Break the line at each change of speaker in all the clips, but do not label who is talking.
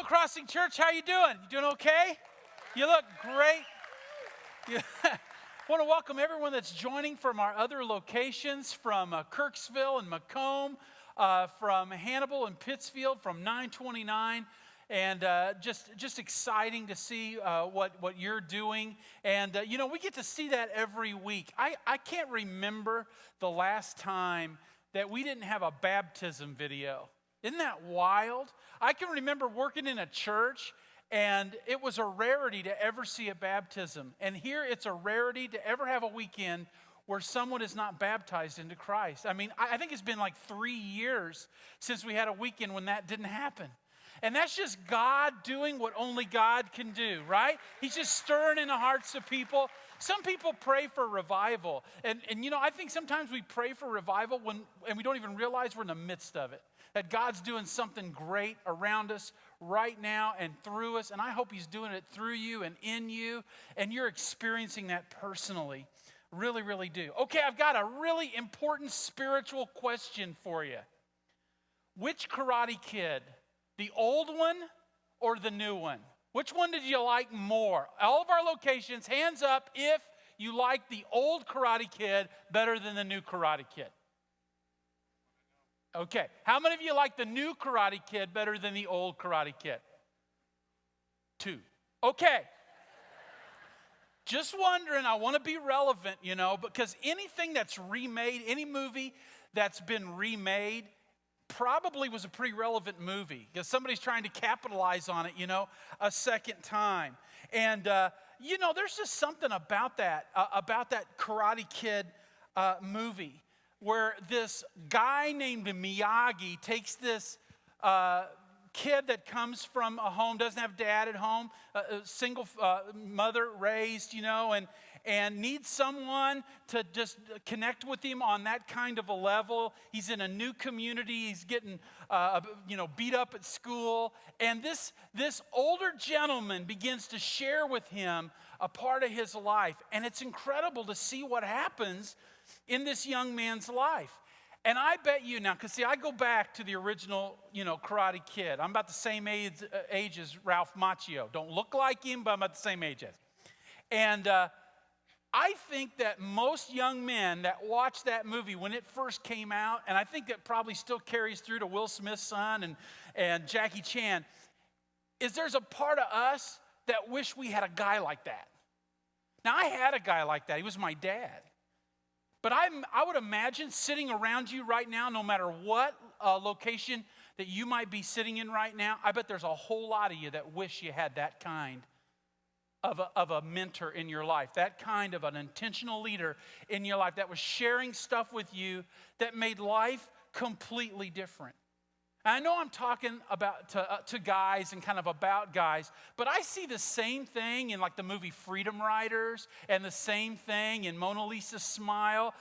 Crossing Church, how you doing? You doing okay? You look great. I want to welcome everyone that's joining from our other locations, from Kirksville and Macomb, from Hannibal and Pittsfield, from 929, and just exciting to see what you're doing. And, we get to see that every week. I can't remember the last time that we didn't have a baptism video. Isn't that wild? I can remember working in a church, and it was a rarity to ever see a baptism. And here it's a rarity to ever have a weekend where someone is not baptized into Christ. I mean, I think it's been like 3 years since we had a weekend when that didn't happen. And that's just God doing what only God can do, right? He's just stirring in the hearts of people. Some people pray for revival. And I think sometimes we pray for revival and we don't even realize we're in the midst of it. That God's doing something great around us right now and through us. And I hope He's doing it through you and in you. And you're experiencing that personally. Really, really do. Okay, I've got a really important spiritual question for you. Which Karate Kid? The old one or the new one? Which one did you like more? All of our locations, hands up if you like the old Karate Kid better than the new Karate Kid. Okay, how many of you like the new Karate Kid better than the old Karate Kid? 2. Okay. Just wondering, I want to be relevant, because anything that's remade, any movie that's been remade, probably was a pretty relevant movie because somebody's trying to capitalize on it, a second time. And, there's just something about that Karate Kid movie where this guy named Miyagi takes this kid that comes from a home, doesn't have dad at home, a single mother raised, and needs someone to just connect with him on that kind of a level. He's in a new community. He's getting, beat up at school. And this older gentleman begins to share with him a part of his life. And it's incredible to see what happens in this young man's life. And I bet you now, because I go back to the original, Karate Kid. I'm about the same age as Ralph Macchio. Don't look like him, but I'm about the same age as him. And I think that most young men that watched that movie when it first came out, and I think that probably still carries through to Will Smith's son and Jackie Chan, is there's a part of us that wish we had a guy like that. Now, I had a guy like that. He was my dad. But I would imagine sitting around you right now, no matter what location that you might be sitting in right now, I bet there's a whole lot of you that wish you had that kind of a mentor in your life, that kind of an intentional leader in your life that was sharing stuff with you that made life completely different. And I know I'm talking about to guys and kind of about guys, but I see the same thing in like the movie Freedom Riders and the same thing in Mona Lisa's Smile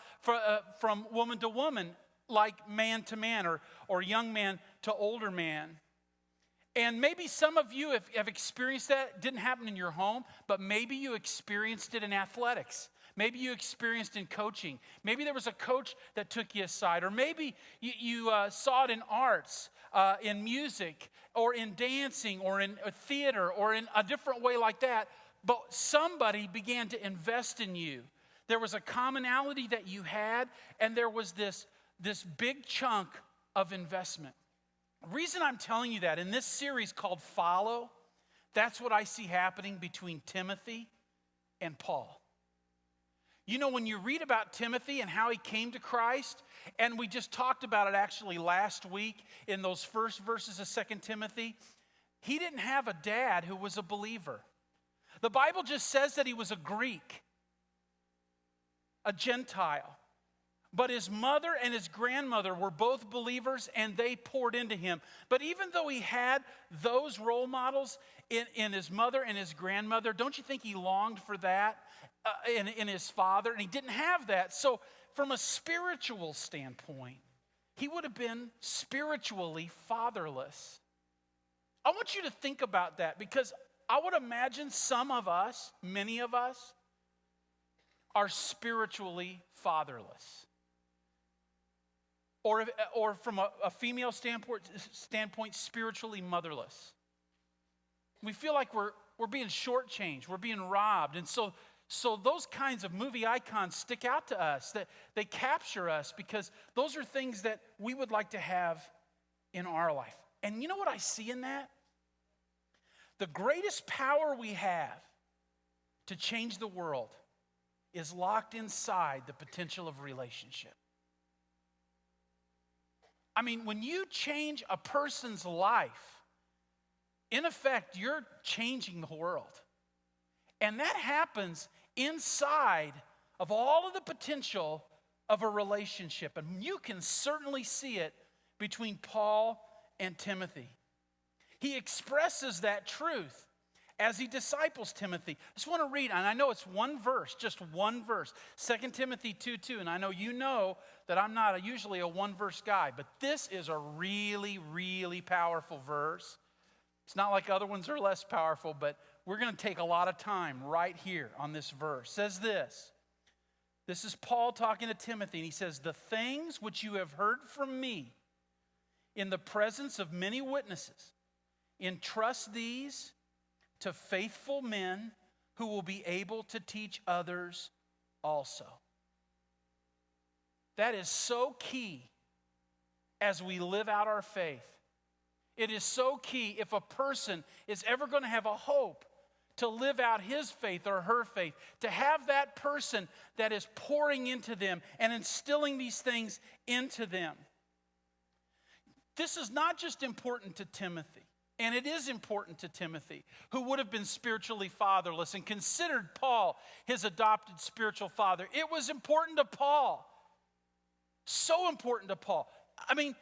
from woman to woman, like man to man or young man to older man. And maybe some of you have experienced that. It didn't happen in your home, but maybe you experienced it in athletics. Maybe you experienced in coaching. Maybe there was a coach that took you aside. Or maybe you saw it in arts, in music, or in dancing, or in a theater, or in a different way like that. But somebody began to invest in you. There was a commonality that you had, and there was this big chunk of investment. The reason I'm telling you that in this series called Follow, that's what I see happening between Timothy and Paul. When you read about Timothy and how he came to Christ, and we just talked about it actually last week in those first verses of 2 Timothy, he didn't have a dad who was a believer. The Bible just says that he was a Greek, a Gentile. But his mother and his grandmother were both believers, and they poured into him. But even though he had those role models in his mother and his grandmother, don't you think he longed for that in his father? And he didn't have that. So from a spiritual standpoint, he would have been spiritually fatherless. I want you to think about that, because I would imagine some of us, many of us, are spiritually fatherless. Or from a female standpoint, spiritually motherless. We feel like we're being shortchanged, we're being robbed. And so those kinds of movie icons stick out to us, that they capture us because those are things that we would like to have in our life. And you know what I see in that? The greatest power we have to change the world is locked inside the potential of relationship. I mean, when you change a person's life, in effect, you're changing the world. And that happens inside of all of the potential of a relationship. And you can certainly see it between Paul and Timothy. He expresses that truth as he disciples Timothy. I just want to read, and I know it's one verse, just one verse, 2 Timothy 2:2. And I know you know that I'm not usually a one-verse guy, but this is a really, really powerful verse. It's not like other ones are less powerful, but we're going to take a lot of time right here on this verse. It says this. This is Paul talking to Timothy, and he says, "The things which you have heard from me in the presence of many witnesses, entrust these to faithful men who will be able to teach others also." That is so key as we live out our faith. It is so key if a person is ever going to have a hope to live out his faith or her faith, to have that person that is pouring into them and instilling these things into them. This is not just important to Timothy, and it is important to Timothy, who would have been spiritually fatherless and considered Paul his adopted spiritual father. It was important to Paul. So important to Paul. I mean,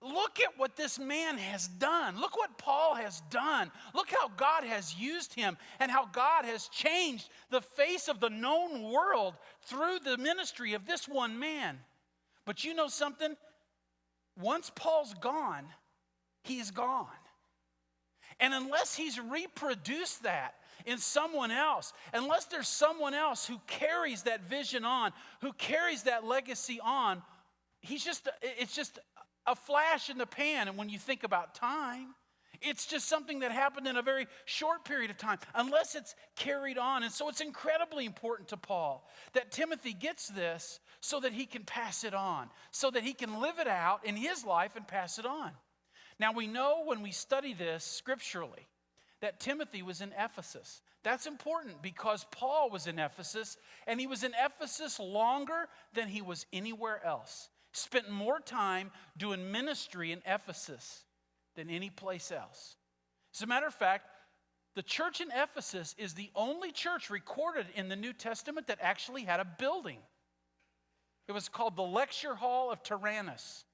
look at what this man has done. Look what Paul has done. Look how God has used him and how God has changed the face of the known world through the ministry of this one man. But you know something? Once Paul's gone, he's gone. And unless he's reproduced that in someone else, unless there's someone else who carries that vision on, who carries that legacy on, it's just a flash in the pan. And when you think about time, it's just something that happened in a very short period of time, unless it's carried on. And so it's incredibly important to Paul that Timothy gets this so that he can pass it on, so that he can live it out in his life and pass it on. Now, we know when we study this scripturally that Timothy was in Ephesus. That's important because Paul was in Ephesus, and he was in Ephesus longer than he was anywhere else. Spent more time doing ministry in Ephesus than any place else. As a matter of fact, the church in Ephesus is the only church recorded in the New Testament that actually had a building. It was called the Lecture Hall of Tyrannus.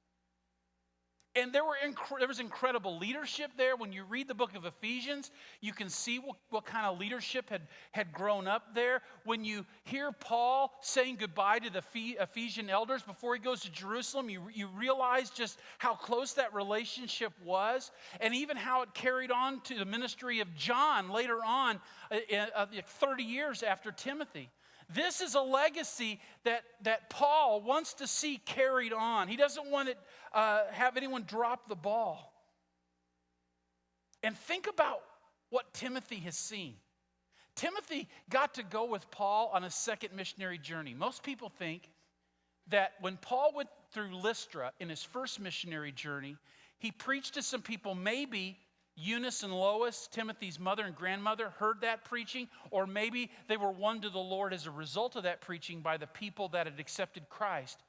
And there was incredible leadership there. When you read the book of Ephesians, you can see what kind of leadership had grown up there. When you hear Paul saying goodbye to the Ephesian elders before he goes to Jerusalem, you realize just how close that relationship was, and even how it carried on to the ministry of John later on, 30 years after Timothy. This is a legacy that Paul wants to see carried on. He doesn't want to have anyone drop the ball. And think about what Timothy has seen. Timothy got to go with Paul on a second missionary journey. Most people think that when Paul went through Lystra in his first missionary journey, he preached to some people. Maybe Eunice and Lois, Timothy's mother and grandmother, heard that preaching, or maybe they were won to the Lord as a result of that preaching by the people that had accepted Christ.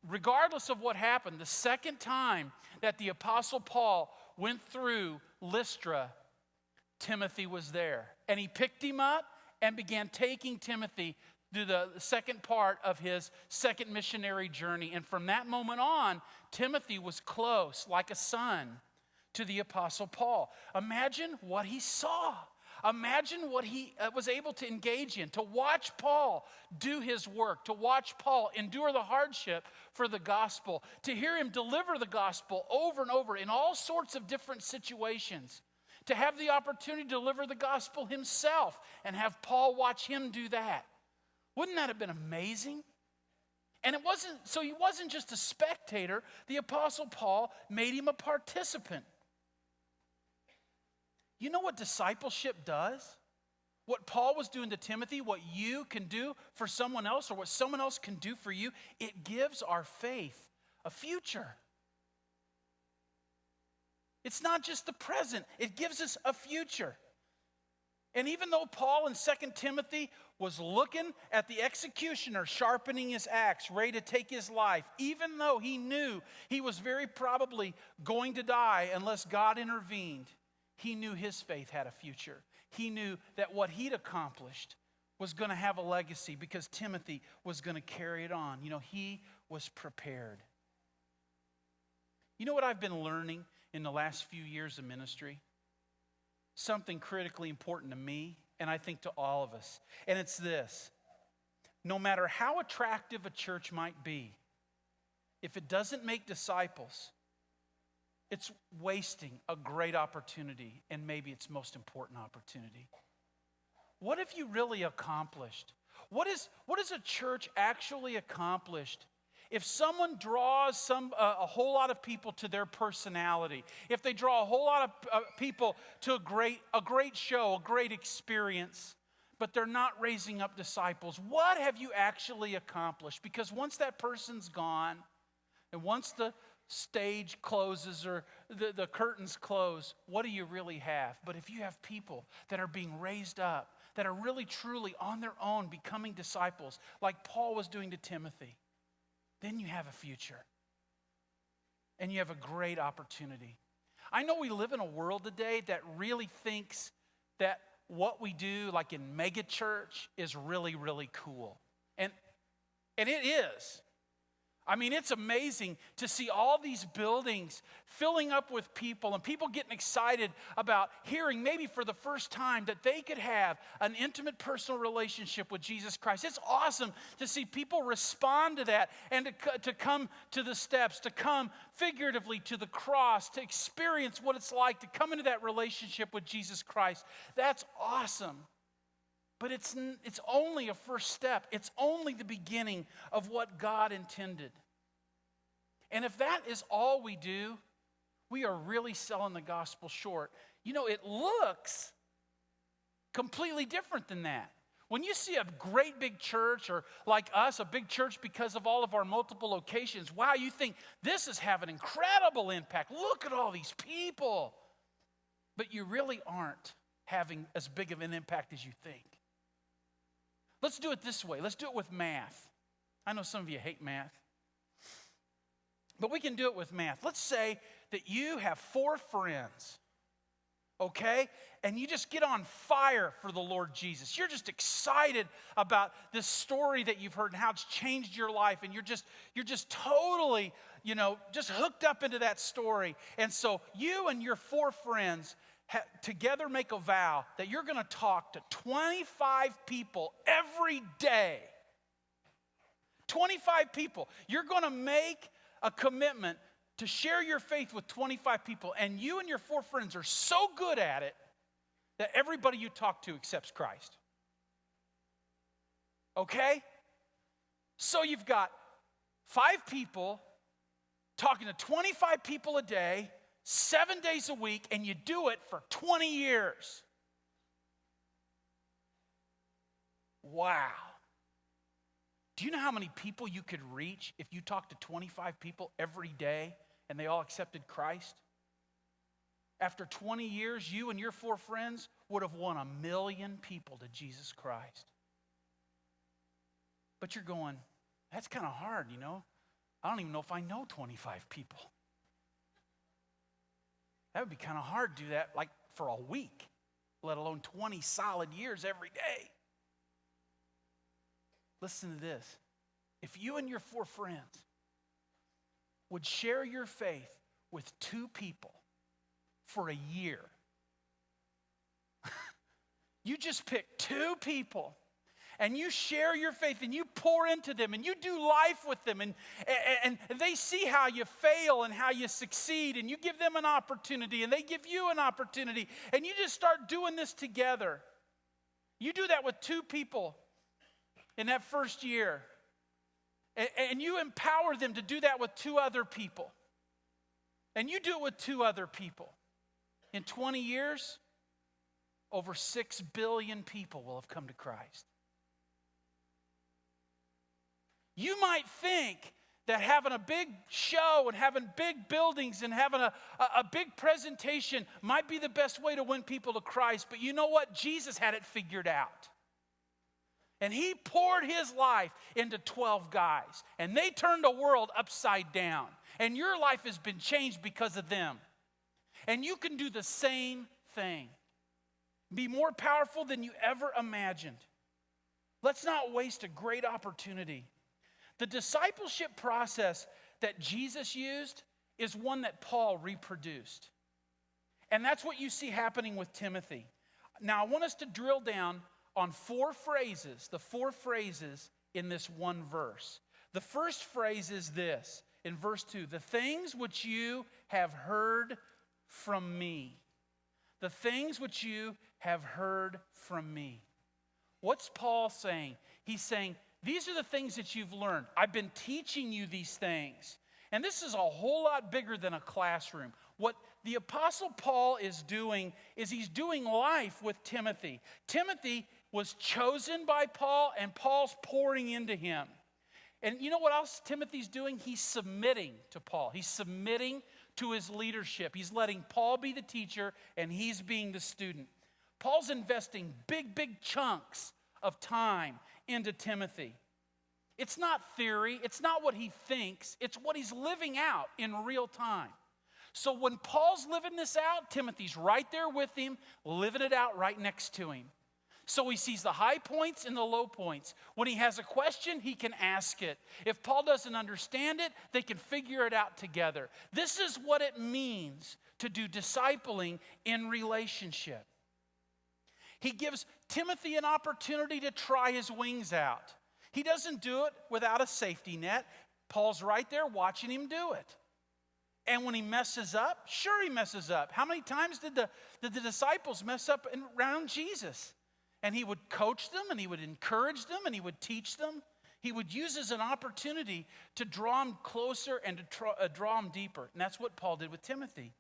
Regardless of what happened, the second time that the Apostle Paul went through Lystra, Timothy was there. And he picked him up and began taking Timothy through the second part of his second missionary journey. And from that moment on, Timothy was close, like a son, to the Apostle Paul. Imagine what he saw. Imagine what he was able to engage in, to watch Paul do his work, to watch Paul endure the hardship for the gospel, to hear him deliver the gospel over and over in all sorts of different situations, to have the opportunity to deliver the gospel himself and have Paul watch him do that. Wouldn't that have been amazing? And he wasn't just a spectator. The Apostle Paul made him a participant. You know what discipleship does? What Paul was doing to Timothy, what you can do for someone else or what someone else can do for you, it gives our faith a future. It's not just the present, it gives us a future. And even though Paul in 2 Timothy was looking at the executioner sharpening his axe, ready to take his life, even though he knew he was very probably going to die unless God intervened, he knew his faith had a future. He knew that what he'd accomplished was going to have a legacy because Timothy was going to carry it on. You know, he was prepared. You know what I've been learning in the last few years of ministry? Something critically important to me, and I think to all of us. And it's this: no matter how attractive a church might be, if it doesn't make disciples, it's wasting a great opportunity and maybe its most important opportunity. What have you really accomplished? What is a church actually accomplished if someone draws a whole lot of people to their personality, if they draw a whole lot of people to a great show, a great experience, but they're not raising up disciples? What have you actually accomplished? Because once that person's gone, and once the stage closes or the curtains close, what do you really have? But if you have people that are being raised up, that are really truly on their own becoming disciples, like Paul was doing to Timothy, then you have a future. And you have a great opportunity. I know we live in a world today that really thinks that what we do, like in mega church, is really, really cool. And it is. I mean, it's amazing to see all these buildings filling up with people and people getting excited about hearing maybe for the first time that they could have an intimate personal relationship with Jesus Christ. It's awesome to see people respond to that and to come to the steps, to come figuratively to the cross, to experience what it's like to come into that relationship with Jesus Christ. That's awesome. But it's only a first step. It's only the beginning of what God intended. And if that is all we do, we are really selling the gospel short. You know, it looks completely different than that. When you see a great big church, or like us, a big church because of all of our multiple locations, wow, you think this is having incredible impact. Look at all these people. But you really aren't having as big of an impact as you think. Let's do it this way. Let's do it with math. I know some of you hate math, but we can do it with math. Let's say that you have 4 friends, okay? And you just get on fire for the Lord Jesus. You're just excited about this story that you've heard and how it's changed your life. And you're just totally, just hooked up into that story. And so you and your 4 friends together make a vow that you're going to talk to 25 people every day. 25 people. You're going to make a commitment to share your faith with 25 people. And you and your 4 friends are so good at it that everybody you talk to accepts Christ. Okay? So you've got 5 people talking to 25 people a day, 7 days a week, and you do it for 20 years. Wow. Do you know how many people you could reach if you talked to 25 people every day and they all accepted Christ? After 20 years, you and your 4 friends would have won 1 million people to Jesus Christ. But you're going, that's kind of hard, I don't even know if I know 25 people. That would be kind of hard to do that like for a week, let alone 20 solid years every day. Listen to this. If you and your 4 friends would share your faith with 2 people for a year, you just pick 2 people and you share your faith and you pour into them and you do life with them and they see how you fail and how you succeed and you give them an opportunity and they give you an opportunity and you just start doing this together. You do that with 2 people in that first year and you empower them to do that with 2 other people and you do it with 2 other people. In 20 years, over 6 billion people will have come to Christ. You might think that having a big show and having big buildings and having a big presentation might be the best way to win people to Christ. But you know what? Jesus had it figured out. And he poured his life into 12 guys. And they turned the world upside down. And your life has been changed because of them. And you can do the same thing. Be more powerful than you ever imagined. Let's not waste a great opportunity. The discipleship process that Jesus used is one that Paul reproduced. And that's what you see happening with Timothy. Now, I want us to drill down on the four phrases in this one verse. The first phrase is this, in verse 2, the things which you have heard from me. The things which you have heard from me. What's Paul saying? He's saying, these are the things that you've learned. I've been teaching you these things. And this is a whole lot bigger than a classroom. What the Apostle Paul is doing is he's doing life with Timothy. Timothy was chosen by Paul, and Paul's pouring into him. And you know what else Timothy's doing? He's submitting to Paul. He's submitting to his leadership. He's letting Paul be the teacher, and he's being the student. Paul's investing big chunks of time into Timothy. It's not theory. It's not what he thinks. It's what he's living out in real time. So when Paul's living this out, Timothy's right there with him, living it out right next to him. So he sees the high points and the low points. When he has a question, he can ask it. If Paul doesn't understand it, they can figure it out together. This is what it means to do discipling in relationship. He gives Timothy an opportunity to try his wings out. He doesn't do it without a safety net. Paul's right there watching him do it. And when he messes up, sure he messes up. How many times did the disciples mess up around Jesus? And he would coach them, and he would encourage them, and he would teach them. He would use as an opportunity to draw them closer and to draw them deeper. And that's what Paul did with Timothy.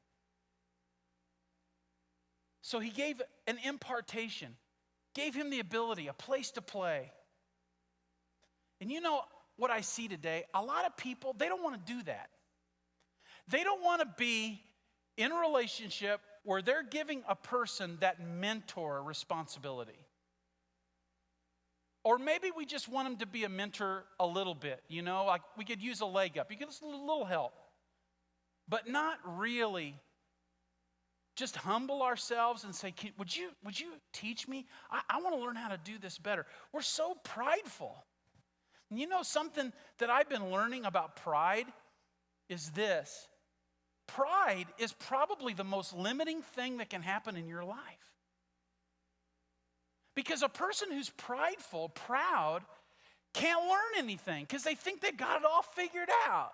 So he gave an impartation, gave him the ability, a place to play. And you know what I see today? A lot of people, they don't want to do that. They don't want to be in a relationship where they're giving a person that mentor responsibility. Or maybe we just want them to be a mentor a little bit, you know, like we could use a leg up. You could use a little help, but not really just humble ourselves and say, would you teach me? I want to learn how to do this better. We're so prideful. And you know something that I've been learning about pride is this. Pride is probably the most limiting thing that can happen in your life. Because a person who's prideful, proud, can't learn anything because they think they've got it all figured out.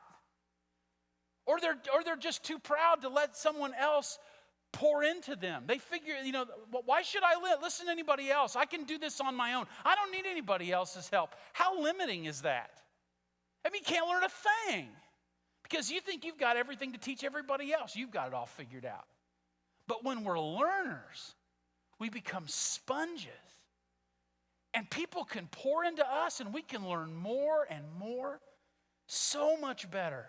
Or they're just too proud to let someone else pour into them. They figure, you know, why should I listen to anybody else? I can do this on my own. I don't need anybody else's help. How limiting is that? I mean, you can't learn a thing because you think you've got everything to teach everybody else. You've got it all figured out. But when we're learners, we become sponges. And people can pour into us and we can learn more and more, so much better.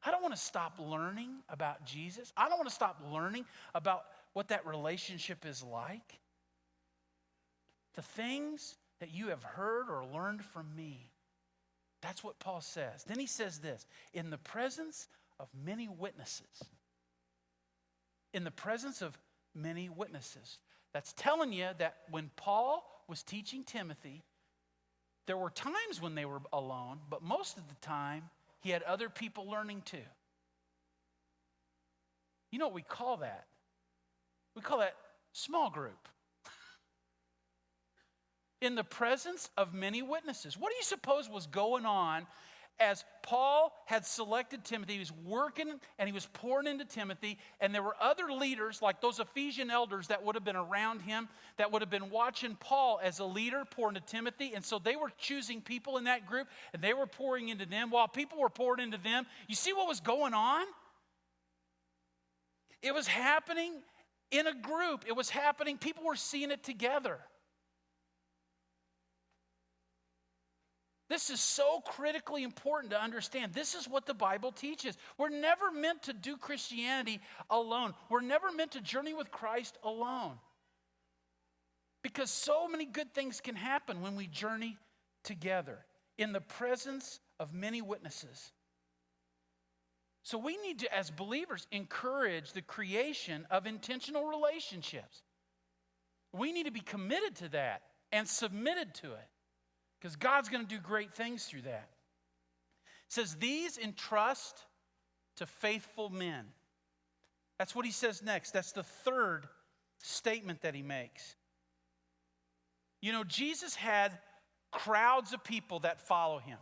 I don't want to stop learning about Jesus. I don't want to stop learning about what that relationship is like. The things that you have heard or learned from me. That's what Paul says. Then he says this, in the presence of many witnesses. In the presence of many witnesses. That's telling you that when Paul was teaching Timothy, there were times when they were alone, but most of the time, he had other people learning too. You know what we call that? We call that small group. In the presence of many witnesses. What do you suppose was going on as Paul had selected Timothy? He was working and he was pouring into Timothy, and there were other leaders like those Ephesian elders that would have been around him, that would have been watching Paul as a leader pour into Timothy, and so they were choosing people in that group, and they were pouring into them. While people were pouring into them, you see what was going on? It was happening in a group. It was happening. People were seeing it together. This is so critically important to understand. This is what the Bible teaches. We're never meant to do Christianity alone. We're never meant to journey with Christ alone. Because so many good things can happen when we journey together in the presence of many witnesses. So we need to, as believers, encourage the creation of intentional relationships. We need to be committed to that and submitted to it, because God's going to do great things through that. It says, these entrust to faithful men. That's what he says next. That's the third statement that he makes. You know, Jesus had crowds of people that follow him.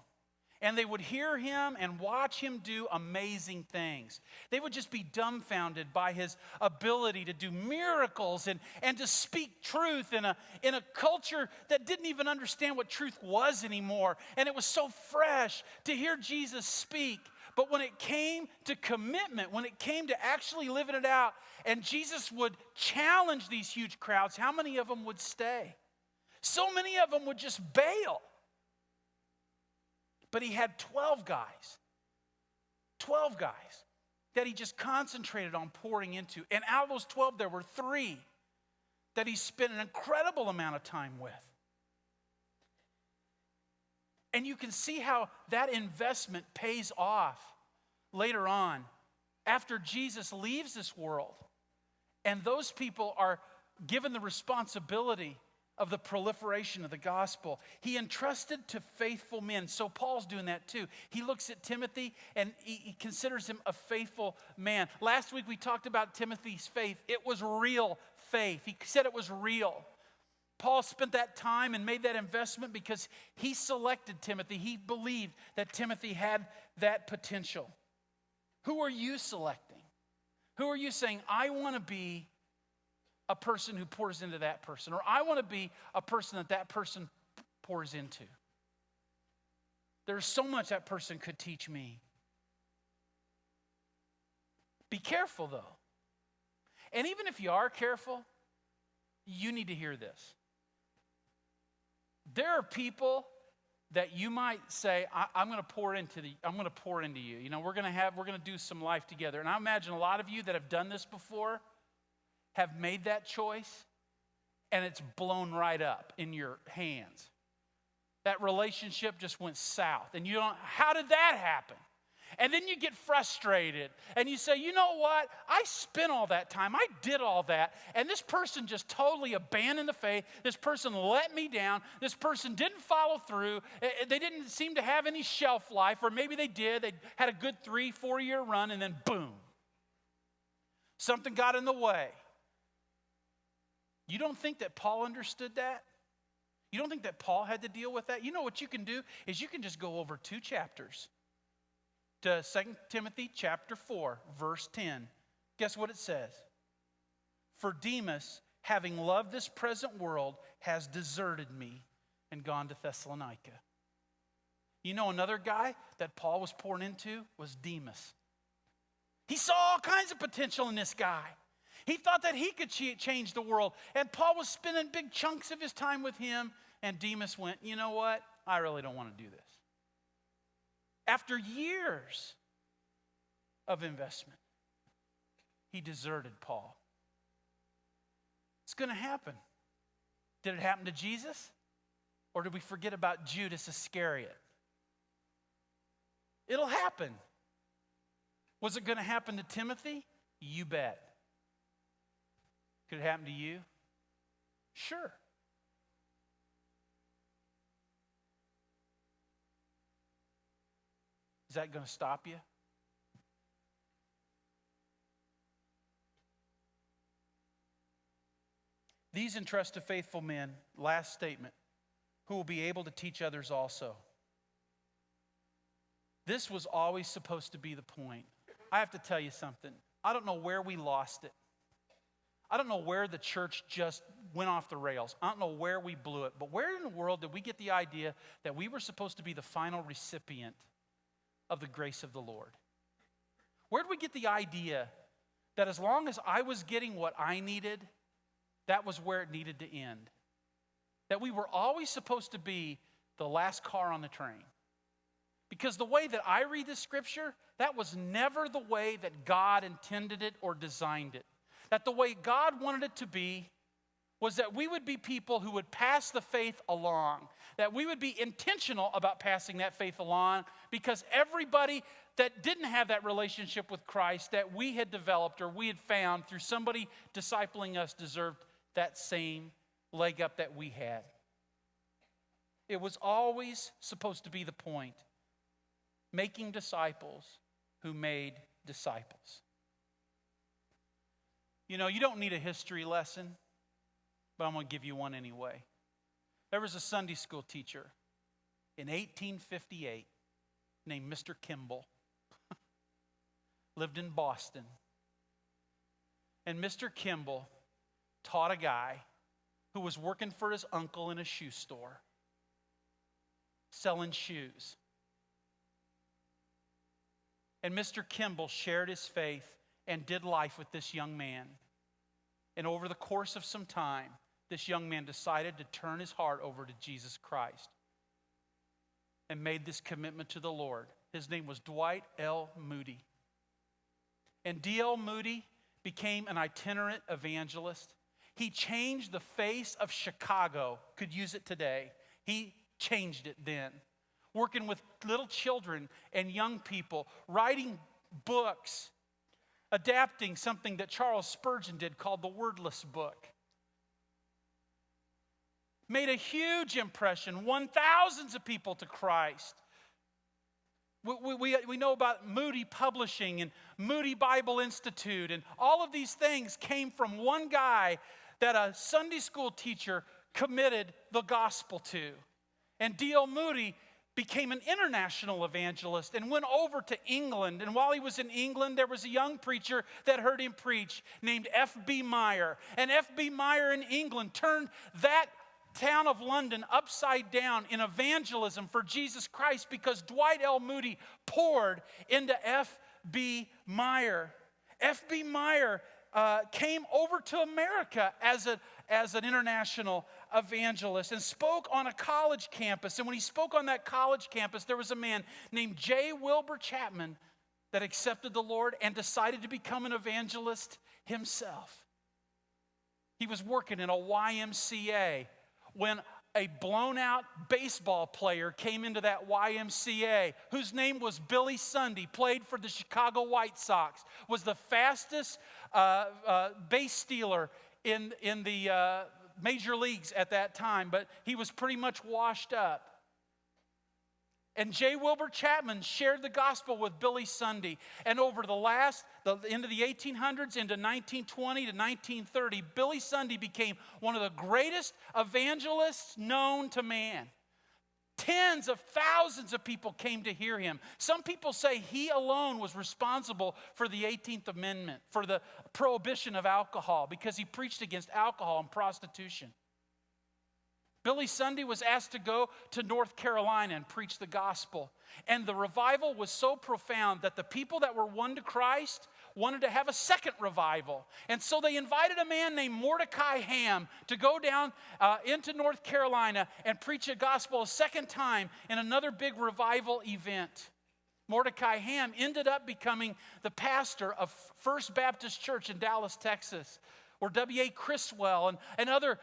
And they would hear him and watch him do amazing things. They would just be dumbfounded by his ability to do miracles and to speak truth in a culture that didn't even understand what truth was anymore. And it was so fresh to hear Jesus speak. But when it came to commitment, when it came to actually living it out, and Jesus would challenge these huge crowds, how many of them would stay? So many of them would just bail. But he had 12 guys that he just concentrated on pouring into. And out of those 12, there were 3 that he spent an incredible amount of time with. And you can see how that investment pays off later on after Jesus leaves this world. And those people are given the responsibility of the proliferation of the gospel. He entrusted to faithful men. So Paul's doing that too. He looks at Timothy and he considers him a faithful man. Last week we talked about Timothy's faith. It was real faith. He said it was real. Paul spent that time and made that investment because he selected Timothy. He believed that Timothy had that potential. Who are you selecting? Who are you saying, I want to be a person who pours into that person, or I want to be a person that that person pours into? There's so much that person could teach me. Be careful, though. And even if you are careful, you need to hear this. There are people that you might say, I'm going to pour into you. You know, we're going to do some life together. And I imagine a lot of you that have done this before have made that choice, and it's blown right up in your hands. That relationship just went south, and you don't, how did that happen? And then you get frustrated, and you say, you know what? I spent all that time, I did all that, and this person just totally abandoned the faith. This person let me down. This person didn't follow through. They didn't seem to have any shelf life, or maybe they did. They had a good 3-4 year run, and then boom. Something got in the way. You don't think that Paul understood that? You don't think that Paul had to deal with that? You know what you can do is you can just go over 2 chapters to 2 Timothy chapter 4, verse 10. Guess what it says? For Demas, having loved this present world, has deserted me and gone to Thessalonica. You know, another guy that Paul was pouring into was Demas. He saw all kinds of potential in this guy. He thought that he could change the world. And Paul was spending big chunks of his time with him. And Demas went, you know what? I really don't want to do this. After years of investment, he deserted Paul. It's going to happen. Did it happen to Jesus? Or did we forget about Judas Iscariot? It'll happen. Was it going to happen to Timothy? You bet. Could it happen to you? Sure. Is that going to stop you? These entrust to faithful men, last statement, who will be able to teach others also. This was always supposed to be the point. I have to tell you something. I don't know where we lost it. I don't know where the church just went off the rails. I don't know where we blew it. But where in the world did we get the idea that we were supposed to be the final recipient of the grace of the Lord? Where did we get the idea that as long as I was getting what I needed, that was where it needed to end. That we were always supposed to be the last car on the train. Because the way that I read the scripture, that was never the way that God intended it or designed it. That the way God wanted it to be was that we would be people who would pass the faith along. That we would be intentional about passing that faith along, because everybody that didn't have that relationship with Christ that we had developed or we had found through somebody discipling us deserved that same leg up that we had. It was always supposed to be the point. Making disciples who made disciples. You know, you don't need a history lesson, but I'm going to give you one anyway. There was a Sunday school teacher in 1858 named Mr. Kimball. Lived in Boston. And Mr. Kimball taught a guy who was working for his uncle in a shoe store, selling shoes. And Mr. Kimball shared his faith and did life with this young man. And over the course of some time, this young man decided to turn his heart over to Jesus Christ and made this commitment to the Lord. His name was Dwight L. Moody. And D.L. Moody became an itinerant evangelist. He changed the face of Chicago. Could use it today. He changed it then. Working with little children and young people, writing books, adapting something that Charles Spurgeon did called the Wordless Book. Made a huge impression, won thousands of people to Christ. We know about Moody Publishing and Moody Bible Institute, and all of these things came from one guy that a Sunday school teacher committed the gospel to. And D.L. Moody became an international evangelist and went over to England. And while he was in England, there was a young preacher that heard him preach named F.B. Meyer. And F.B. Meyer in England turned that town of London upside down in evangelism for Jesus Christ, because Dwight L. Moody poured into F.B. Meyer. F.B. Meyer came over to America as an international evangelist and spoke on a college campus. And when he spoke on that college campus, there was a man named J. Wilbur Chapman that accepted the Lord and decided to become an evangelist himself. He was working in a YMCA when a blown-out baseball player came into that YMCA whose name was Billy Sunday, played for the Chicago White Sox, was the fastest base stealer in the major leagues at that time, but he was pretty much washed up. And J. Wilbur Chapman shared the gospel with Billy Sunday. And over the end of the 1800s into 1920 to 1930, Billy Sunday became one of the greatest evangelists known to man. Tens of thousands of people came to hear him. Some people say he alone was responsible for the 18th Amendment, for the prohibition of alcohol, because he preached against alcohol and prostitution. Billy Sunday was asked to go to North Carolina and preach the gospel. And the revival was so profound that the people that were won to Christ wanted to have a second revival. And so they invited a man named Mordecai Ham to go down into North Carolina and preach a gospel a second time in another big revival event. Mordecai Ham ended up becoming the pastor of First Baptist Church in Dallas, Texas, where W.A. Criswell and other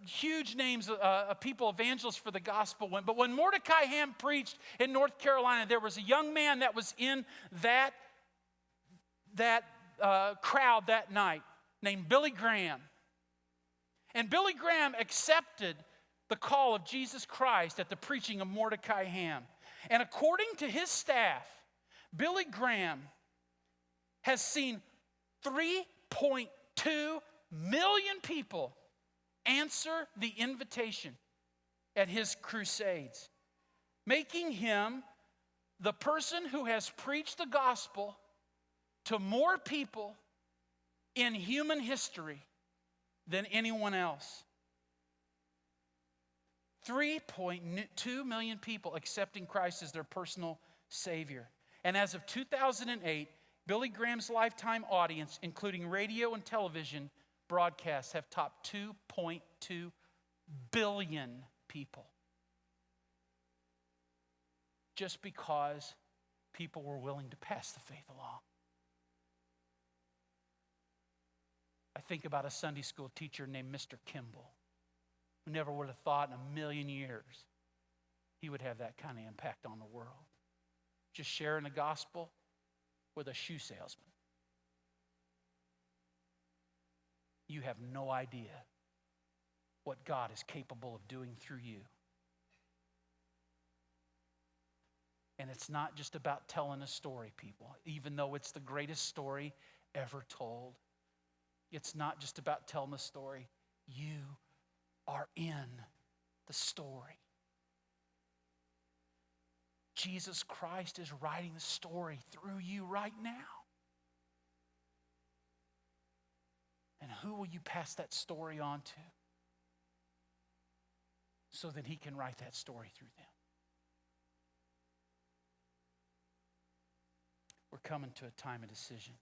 huge names of people, evangelists for the gospel went. But when Mordecai Ham preached in North Carolina, there was a young man that was in that crowd that night named Billy Graham. And Billy Graham accepted the call of Jesus Christ at the preaching of Mordecai Ham. And according to his staff, Billy Graham has seen 3.2 million people answer the invitation at his crusades, making him the person who has preached the gospel to more people in human history than anyone else. 3.2 million people accepting Christ as their personal Savior. And as of 2008, Billy Graham's lifetime audience, including radio and television broadcasts, have topped 2.2 billion people. Just because people were willing to pass the faith along. I think about a Sunday school teacher named Mr. Kimball, who never would have thought in a million years he would have that kind of impact on the world. Just sharing the gospel with a shoe salesman. You have no idea what God is capable of doing through you. And it's not just about telling a story, people, even though it's the greatest story ever told. It's not just about telling the story. You are in the story. Jesus Christ is writing the story through you right now. And who will you pass that story on to so that he can write that story through them? We're coming to a time of decision.